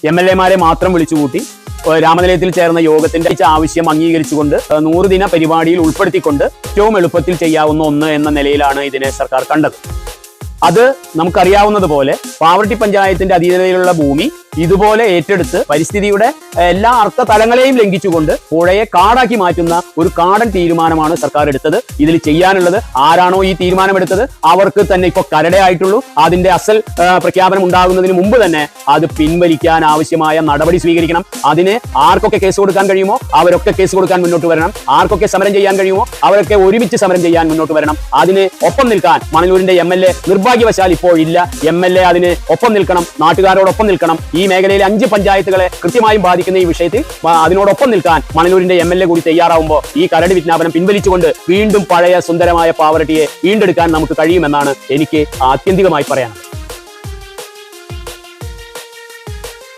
MLA മാരെ മാത്രം വിളിച്ചുകൂട്ടി രാമനിലയത്തിൽ ചേർന്ന യോഗത്തിന്റെ ആവശ്യം അംഗീകരിച്ചുകൊണ്ട് 100 ദിന പരിപാടിയിൽ ഉൾപ്പെടുത്തിക്കൊണ്ട് ഏറ്റവും എളുപ്പത്തിൽ ചെയ്യാവുന്ന ഒന്ന് എന്ന നിലയിലാണ് ഇതിനെ സർക്കാർ കണ്ടത്. അത് നമുക്കറിയാവുന്നതുപോലെ പാവർട്ടി പഞ്ചായത്തിന്റെ അധീനതയിലുള്ള ഭൂമി ഇതുപോലെ ഏറ്റെടുത്ത് പരിസ്ഥിതിയുടെ എല്ലാ അർത്ഥതലങ്ങളെയും ലംഘിച്ചുകൊണ്ട് പുഴയെ കാടാക്കി മാറ്റുന്ന ഒരു കാടൻ തീരുമാനമാണ് സർക്കാർ എടുത്തത്. ഇതിൽ ചെയ്യാനുള്ളത് ആരാണോ ഈ തീരുമാനമെടുത്തത് അവർക്ക് തന്നെ ഇപ്പോൾ കരടേ ആയിട്ടുള്ളൂ. അതിന്റെ അസൽ പ്രഖ്യാപനം ഉണ്ടാകുന്നതിന് മുമ്പ് തന്നെ അത് പിൻവലിക്കാൻ ആവശ്യമായ നടപടി സ്വീകരിക്കണം. അതിന് ആർക്കൊക്കെ കേസ് കൊടുക്കാൻ കഴിയുമോ അവരൊക്കെ കേസ് കൊടുക്കാൻ മുന്നോട്ട് വരണം. ആർക്കൊക്കെ സമരം ചെയ്യാൻ കഴിയുമോ അവരൊക്കെ ഒരുമിച്ച് സമരം ചെയ്യാൻ മുന്നോട്ട് വരണം. അതിന് ഒപ്പം നിൽക്കാൻ മണലൂരിന്റെ MLA നിർഭാഗ്യവശാൽ ഇപ്പോൾ ഇല്ല. MLA അതിന് ഒപ്പം നിൽക്കണം, നാട്ടുകാരോടൊപ്പം നിൽക്കണം. ഈ മേഖലയിലെ 5 പഞ്ചായത്തുകളെ കൃത്യമായും ബാധിക്കുന്ന ഈ വിഷയത്തിൽ അതിനോടൊപ്പം നിൽക്കാൻ മണലൂരിന്റെ MLA കൂടി തയ്യാറാവുമ്പോൾ ഈ കരട് വിജ്ഞാപനം പിൻവലിച്ചുകൊണ്ട് വീണ്ടും പഴയ സുന്ദരമായ പാവർട്ടിയെ വീണ്ടെടുക്കാൻ നമുക്ക് കഴിയുമെന്നാണ് എനിക്ക് ആത്യന്തികമായി പറയാനുള്ളത്.